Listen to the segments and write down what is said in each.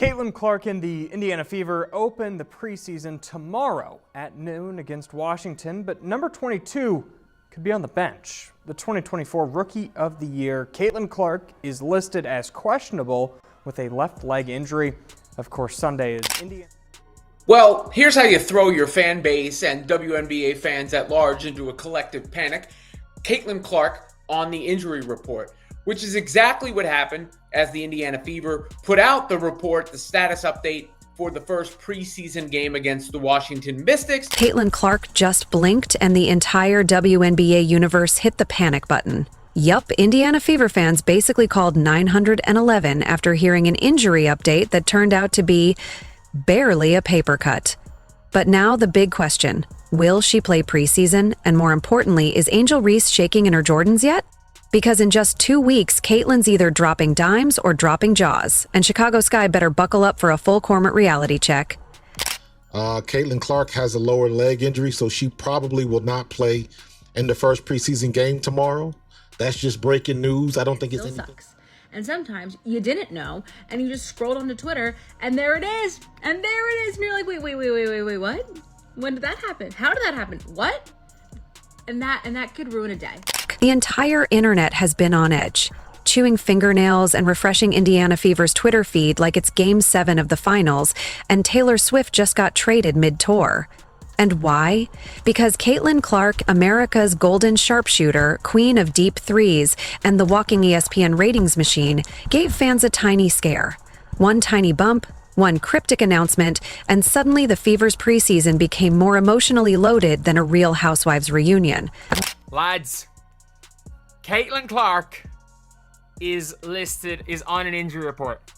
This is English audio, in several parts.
Caitlin Clark and the Indiana Fever open the preseason tomorrow at noon against Washington, but number 22 could be on the bench. The 2024 Rookie of the Year, Caitlin Clark, is listed as questionable with a left leg injury. Of course, Sunday is Indiana. Well, here's how you throw your fan base and WNBA fans at large into a collective panic. Caitlin Clark on the injury report, which is exactly what happened as the Indiana Fever put out the report, the status update for the first preseason game against the Washington Mystics. Caitlin Clark just blinked and the entire WNBA universe hit the panic button. Yup, Indiana Fever fans basically called 911 after hearing an injury update that turned out to be barely a paper cut. But now the big question, will she play preseason? And more importantly, is Angel Reese shaking in her Jordans yet? Because in just 2 weeks, Caitlin's either dropping dimes or dropping jaws, and Chicago Sky better buckle up for a full Cormorant reality check. Caitlin Clark has a lower leg injury, so she probably will not play in the first preseason game tomorrow. That's just breaking news. I don't think it's anything. Sucks. And sometimes you didn't know, and you just scrolled onto Twitter, and there it is, and you're like, wait, what? When did that happen? How did that happen? What? And that could ruin a day. The entire internet has been on edge, chewing fingernails and refreshing Indiana Fever's Twitter feed like it's Game 7 of the finals, and Taylor Swift just got traded mid-tour. And why? Because Caitlin Clark, America's golden sharpshooter, queen of deep threes, and the walking ESPN ratings machine, gave fans a tiny scare. One tiny bump, one cryptic announcement, and suddenly the Fever's preseason became more emotionally loaded than a Real Housewives reunion. Lads, Caitlin Clark is on an injury report.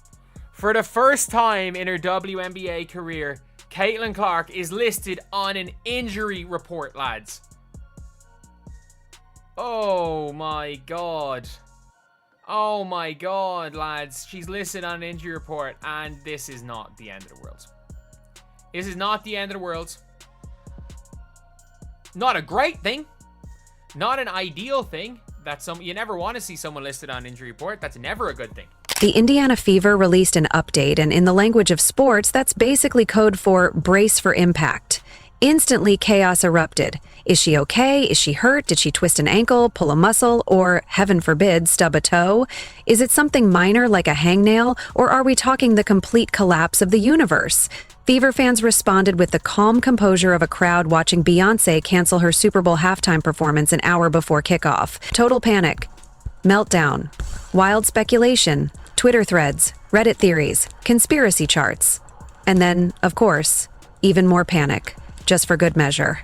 For the first time in her WNBA career, Caitlin Clark is listed on an injury report, lads. Oh my god. Oh my god, lads. She's listed on an injury report, and this is not the end of the world. This is not the end of the world. Not a great thing. Not an ideal thing. You never want to see someone listed on an injury report. That's never a good thing. The Indiana Fever released an update, and in the language of sports, that's basically code for brace for impact. Instantly, chaos erupted. Is she okay? Is she hurt? Did she twist an ankle, pull a muscle, or, heaven forbid, stub a toe? Is it something minor like a hangnail, or are we talking the complete collapse of the universe? Fever fans responded with the calm composure of a crowd watching Beyoncé cancel her Super Bowl halftime performance an hour before kickoff. Total panic. Meltdown. Wild speculation. Twitter threads. Reddit theories. Conspiracy charts. And then, of course, even more panic. Just for good measure.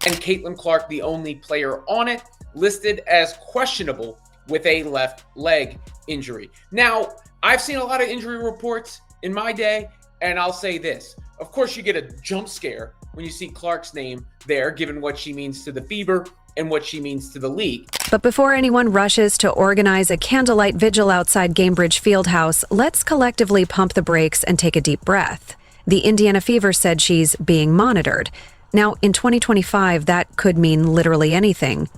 And Caitlin Clark, the only player on it, listed as questionable with a left leg injury. Now, I've seen a lot of injury reports in my day, and I'll say this. Of course, you get a jump scare when you see Clark's name there, given what she means to the Fever and what she means to the league. But before anyone rushes to organize a candlelight vigil outside Gamebridge Fieldhouse, let's collectively pump the brakes and take a deep breath. The Indiana Fever said she's being monitored. Now, in 2025, that could mean literally anything.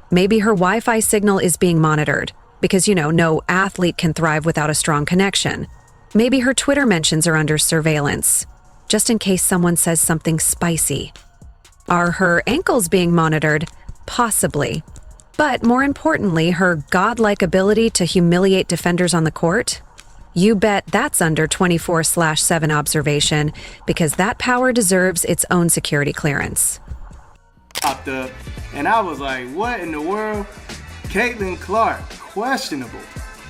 Maybe her Wi-Fi signal is being monitored, because, no athlete can thrive without a strong connection. Maybe her Twitter mentions are under surveillance, just in case someone says something spicy. Are her ankles being monitored? Possibly. But more importantly, her godlike ability to humiliate defenders on the court? You bet that's under 24/7 observation, because that power deserves its own security clearance. Popped up, and I was like, what in the world? Caitlin Clark, questionable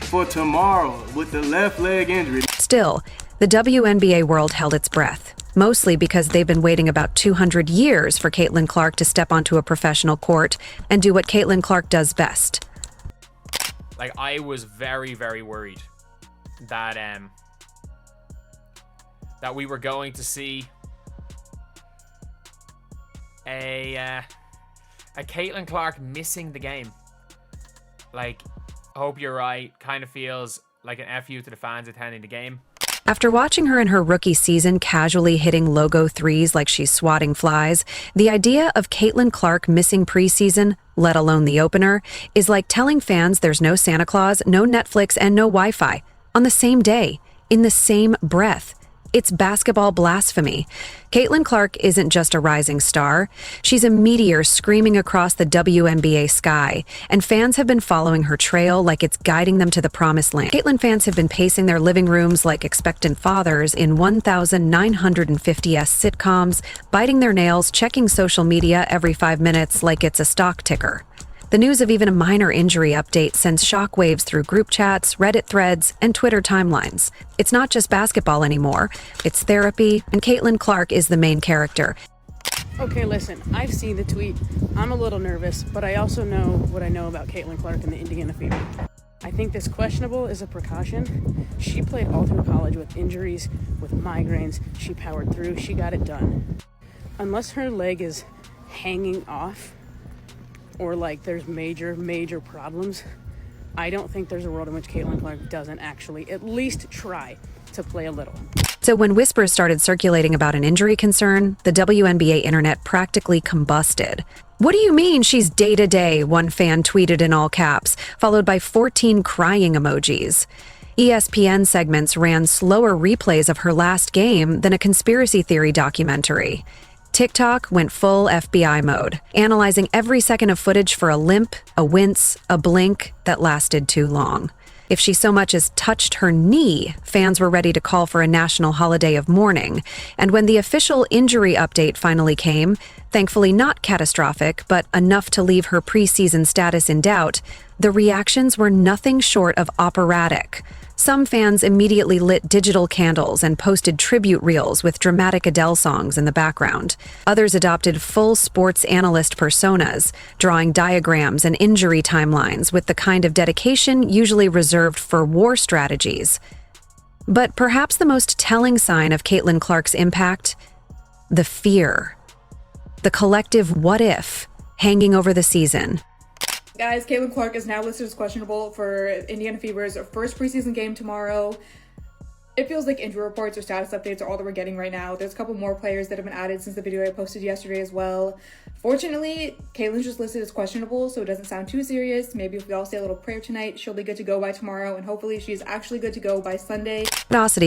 for tomorrow with the left leg injury. Still, the WNBA world held its breath, mostly because they've been waiting about 200 years for Caitlin Clark to step onto a professional court and do what Caitlin Clark does best. I was very, very worried that we were going to see a Caitlin Clark missing the game. I hope you're right. Kind of feels like an FU to the fans attending the game. After watching her in her rookie season casually hitting logo threes like she's swatting flies, the idea of Caitlin Clark missing preseason, let alone the opener, is like telling fans there's no Santa Claus, no Netflix, and no Wi-Fi on the same day, in the same breath. It's basketball blasphemy. Caitlin Clark isn't just a rising star. She's a meteor screaming across the WNBA sky, and fans have been following her trail like it's guiding them to the promised land. Caitlin fans have been pacing their living rooms like expectant fathers in 1,950s sitcoms, biting their nails, checking social media every 5 minutes like it's a stock ticker. The news of even a minor injury update sends shockwaves through group chats, Reddit threads, and Twitter timelines. It's not just basketball anymore. It's therapy, and Caitlin Clark is the main character. Okay, listen, I've seen the tweet. I'm a little nervous, but I also know what I know about Caitlin Clark and the Indiana Fever. I think this questionable is a precaution. She played all through college with injuries, with migraines. She powered through. She got it done. Unless her leg is hanging off, or like there's major problems, I don't think there's a world in which Caitlin Clark doesn't actually at least try to play a little. So when whispers started circulating about an injury concern, the WNBA internet practically combusted. "What do you mean she's day-to-day?" one fan tweeted in all caps, followed by 14 crying emojis. ESPN segments ran slower replays of her last game than a conspiracy theory documentary. TikTok went full FBI mode, analyzing every second of footage for a limp, a wince, a blink that lasted too long. If she so much as touched her knee, fans were ready to call for a national holiday of mourning. And when the official injury update finally came, thankfully not catastrophic, but enough to leave her preseason status in doubt, the reactions were nothing short of operatic. Some fans immediately lit digital candles and posted tribute reels with dramatic Adele songs in the background. Others adopted full sports analyst personas, drawing diagrams and injury timelines with the kind of dedication usually reserved for war strategies. But perhaps the most telling sign of Caitlin Clark's impact? The fear. The collective what if hanging over the season. Guys, Caitlin Clark is now listed as questionable for Indiana Fever's first preseason game tomorrow. It feels like injury reports or status updates are all that we're getting right now. There's a couple more players that have been added since the video I posted yesterday as well. Fortunately, Caitlin's just listed as questionable, so it doesn't sound too serious. Maybe if we all say a little prayer tonight, she'll be good to go by tomorrow, and hopefully she's actually good to go by Sunday.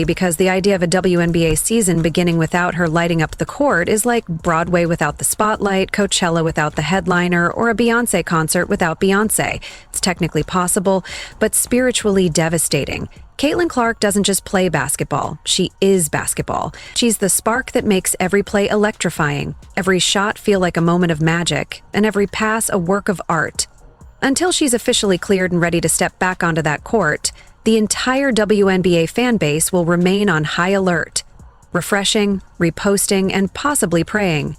Because the idea of a WNBA season beginning without her lighting up the court is like Broadway without the spotlight, Coachella without the headliner, or a Beyoncé concert without Beyoncé. It's technically possible, but spiritually devastating. Caitlin Clark doesn't just play basketball, she is basketball. She's the spark that makes every play electrifying, every shot feel like a moment of magic, and every pass a work of art. Until she's officially cleared and ready to step back onto that court, the entire WNBA fan base will remain on high alert, refreshing, reposting, and possibly praying.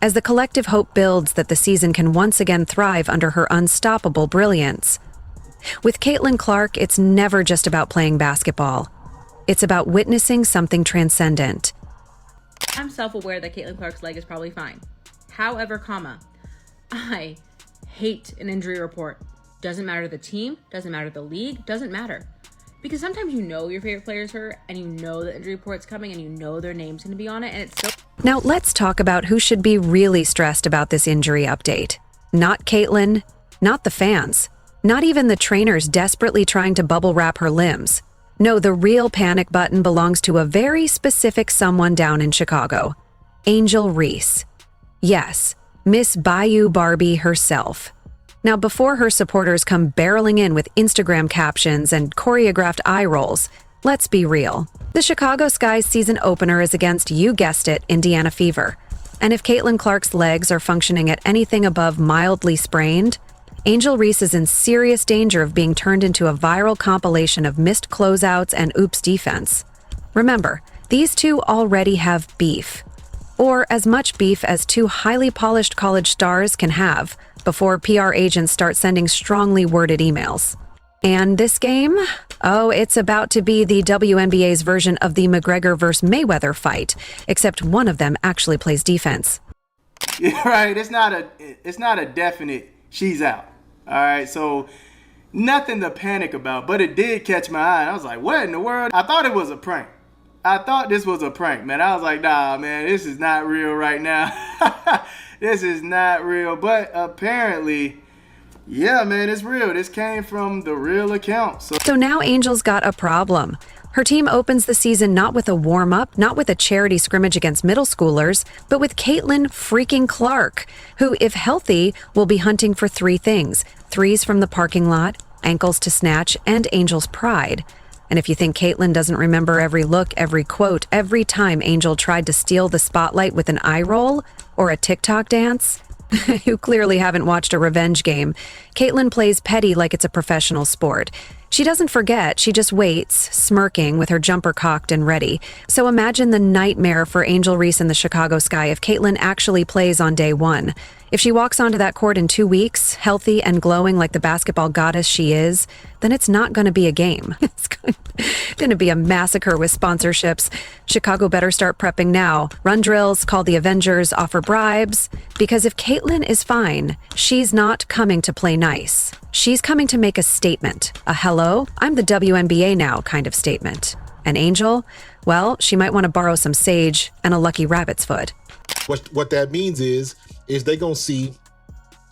As the collective hope builds that the season can once again thrive under her unstoppable brilliance. With Caitlin Clark, it's never just about playing basketball. It's about witnessing something transcendent. I'm self-aware that Caitlin Clark's leg is probably fine. However, I hate an injury report. Doesn't matter the team, doesn't matter the league, doesn't matter. Because sometimes you know your favorite player's hurt, and you know the injury report's coming, and you know their name's going to be on it, and it's so... Now let's talk about who should be really stressed about this injury update. Not Caitlin, not the fans. Not even the trainers desperately trying to bubble wrap her limbs. No, the real panic button belongs to a very specific someone down in Chicago. Angel Reese. Yes, Miss Bayou Barbie herself. Now, before her supporters come barreling in with Instagram captions and choreographed eye rolls, let's be real. The Chicago Sky's season opener is against, you guessed it, Indiana Fever. And if Caitlin Clark's legs are functioning at anything above mildly sprained, Angel Reese is in serious danger of being turned into a viral compilation of missed closeouts and oops defense. Remember, these two already have beef. Or as much beef as two highly polished college stars can have before PR agents start sending strongly worded emails. And this game? Oh, it's about to be the WNBA's version of the McGregor vs. Mayweather fight, except one of them actually plays defense. Yeah, right. It's not a definite she's out. All right, so nothing to panic about, but it did catch my eye. I was like, what in the world? I thought it was a prank. I thought this was a prank, man. I was like, nah, man, this is not real right now. This is not real. But apparently, yeah, man, it's real. This came from the real account. So now Angel's got a problem. Her team opens the season not with a warm-up, not with a charity scrimmage against middle schoolers, but with Caitlin freaking Clark, who, if healthy, will be hunting for three things: threes from the parking lot, ankles to snatch, and Angel's pride. And if you think Caitlin doesn't remember every look, every quote, every time Angel tried to steal the spotlight with an eye roll or a TikTok dance, you clearly haven't watched a revenge game. Caitlin plays petty like it's a professional sport. She doesn't forget, she just waits, smirking with her jumper cocked and ready. So imagine the nightmare for Angel Reese in the Chicago Sky if Caitlin actually plays on day one. If she walks onto that court in 2 weeks, healthy and glowing like the basketball goddess she is, then it's not going to be a game. It's going to be a massacre with sponsorships. Chicago better start prepping now. Run drills, call the Avengers, offer bribes. Because if Caitlin is fine, she's not coming to play nice. She's coming to make a statement. A hello, I'm the WNBA now kind of statement. And Angel, well, she might want to borrow some sage and a lucky rabbit's foot. What that means is they going to see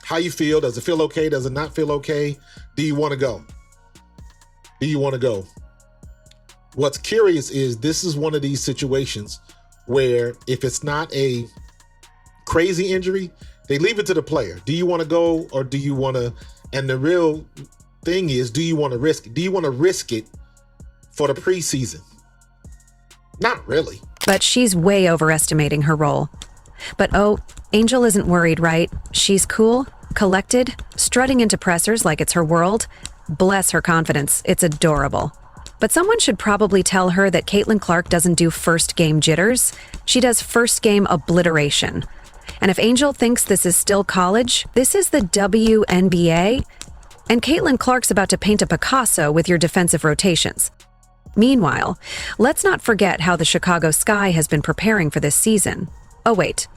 how you feel. Does it feel okay? Does it not feel okay? Do you want to go? Do you want to go? What's curious is this is one of these situations where if it's not a crazy injury, they leave it to the player. Do you want to go or do you want to? And the real thing is, do you want to risk it? Do you want to risk it for the preseason? Not really. But she's way overestimating her role. But oh, Angel isn't worried, right? She's cool, collected, strutting into pressers like it's her world. Bless her confidence, it's adorable. But someone should probably tell her that Caitlin Clark doesn't do first game jitters. She does first game obliteration. And if Angel thinks this is still college, this is the WNBA. And Caitlin Clark's about to paint a Picasso with your defensive rotations. Meanwhile, let's not forget how the Chicago Sky has been preparing for this season. Oh wait,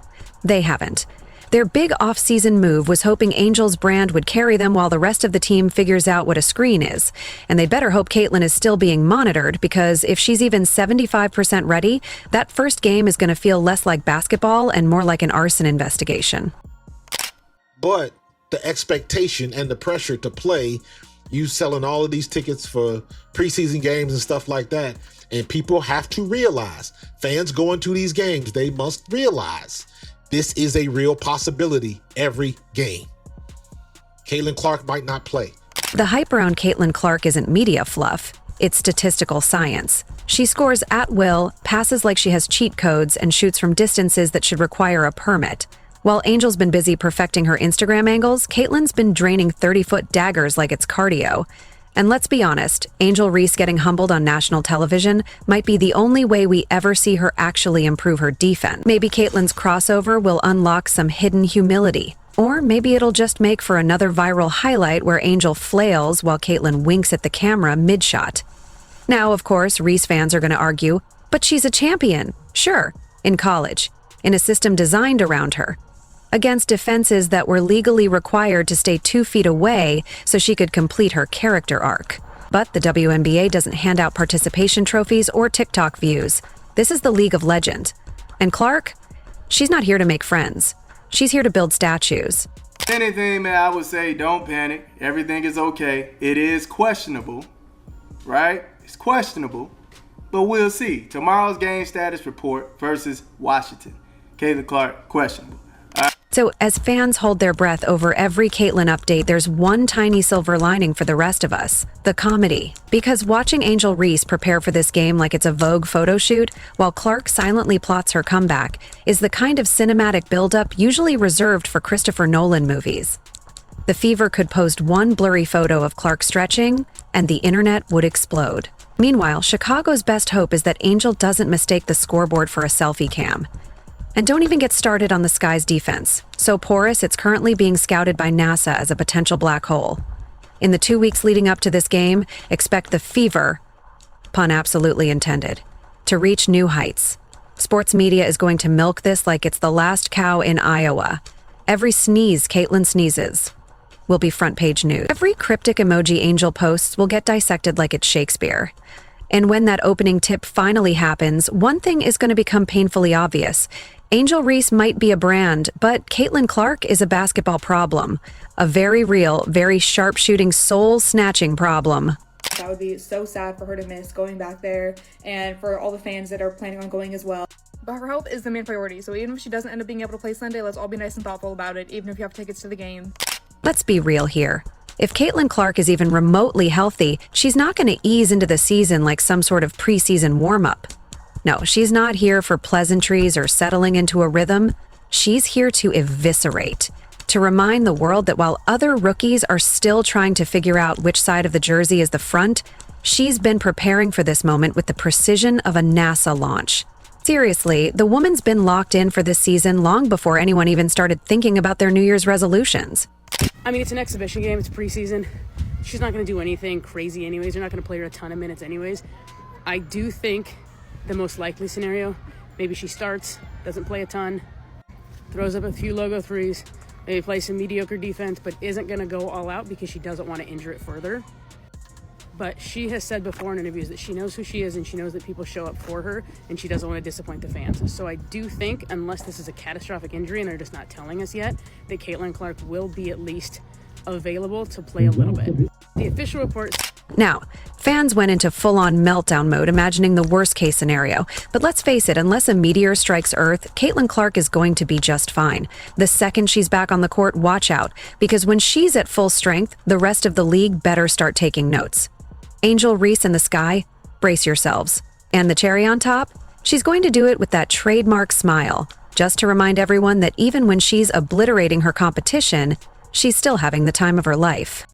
they haven't. Their big off-season move was hoping Angel's brand would carry them while the rest of the team figures out what a screen is. And they'd better hope Caitlin is still being monitored, because if she's even 75% ready, that first game is going to feel less like basketball and more like an arson investigation. But the expectation and the pressure to play, you selling all of these tickets for preseason games and stuff like that, and people have to realize, fans going to these games, they must realize this is a real possibility every game. Caitlin Clark might not play. The hype around Caitlin Clark isn't media fluff. It's statistical science. She scores at will, passes like she has cheat codes, and shoots from distances that should require a permit. While Angel's been busy perfecting her Instagram angles, Caitlin's been draining 30-foot daggers like it's cardio. And let's be honest, Angel Reese getting humbled on national television might be the only way we ever see her actually improve her defense. Maybe Caitlin's crossover will unlock some hidden humility. Or maybe it'll just make for another viral highlight where Angel flails while Caitlin winks at the camera mid-shot. Now, of course, Reese fans are going to argue, but she's a champion. Sure, in college, in a system designed around her, against defenses that were legally required to stay 2 feet away so she could complete her character arc. But the WNBA doesn't hand out participation trophies or TikTok views. This is the League of Legend. And Clark, she's not here to make friends. She's here to build statues. Anything, man, I would say don't panic. Everything is okay. It is questionable, right? It's questionable, but we'll see. Tomorrow's game status report versus Washington. Caitlin Clark, questionable. So as fans hold their breath over every Caitlin update, there's one tiny silver lining for the rest of us: the comedy. Because watching Angel Reese prepare for this game like it's a Vogue photo shoot, while Clark silently plots her comeback, is the kind of cinematic buildup usually reserved for Christopher Nolan movies. The Fever could post one blurry photo of Clark stretching, and the internet would explode. Meanwhile, Chicago's best hope is that Angel doesn't mistake the scoreboard for a selfie cam. And don't even get started on the Sky's defense. So porous, it's currently being scouted by NASA as a potential black hole. In the 2 weeks leading up to this game, expect the Fever, pun absolutely intended, to reach new heights. Sports media is going to milk this like it's the last cow in Iowa. Every sneeze Caitlin sneezes will be front page news. Every cryptic emoji Angel posts will get dissected like it's Shakespeare. And when that opening tip finally happens, one thing is going to become painfully obvious. Angel Reese might be a brand, but Caitlin Clark is a basketball problem. A very real, very sharp-shooting, soul-snatching problem. That would be so sad for her to miss going back there, and for all the fans that are planning on going as well. But her health is the main priority, so even if she doesn't end up being able to play Sunday, let's all be nice and thoughtful about it, even if you have tickets to the game. Let's be real here. If Caitlin Clark is even remotely healthy, she's not going to ease into the season like some sort of preseason warm-up. No, she's not here for pleasantries or settling into a rhythm. She's here to eviscerate, to remind the world that while other rookies are still trying to figure out which side of the jersey is the front, she's been preparing for this moment with the precision of a NASA launch. Seriously, the woman's been locked in for this season long before anyone even started thinking about their New Year's resolutions. I mean, it's an exhibition game. It's preseason. She's not going to do anything crazy anyways. They're not going to play her a ton of minutes anyways. I do think the most likely scenario, maybe she starts, doesn't play a ton, throws up a few logo threes, maybe plays some mediocre defense, but isn't going to go all out because she doesn't want to injure it further. But she has said before in interviews that she knows who she is and she knows that people show up for her and she doesn't want to disappoint the fans. So I do think, unless this is a catastrophic injury and they're just not telling us yet, that Caitlin Clark will be at least available to play a little bit. The official reports... Now, fans went into full-on meltdown mode imagining the worst-case scenario. But let's face it, unless a meteor strikes Earth, Caitlin Clark is going to be just fine. The second she's back on the court, watch out. Because when she's at full strength, the rest of the league better start taking notes. Angel Reese in the sky, brace yourselves. And the cherry on top? She's going to do it with that trademark smile, just to remind everyone that even when she's obliterating her competition, she's still having the time of her life.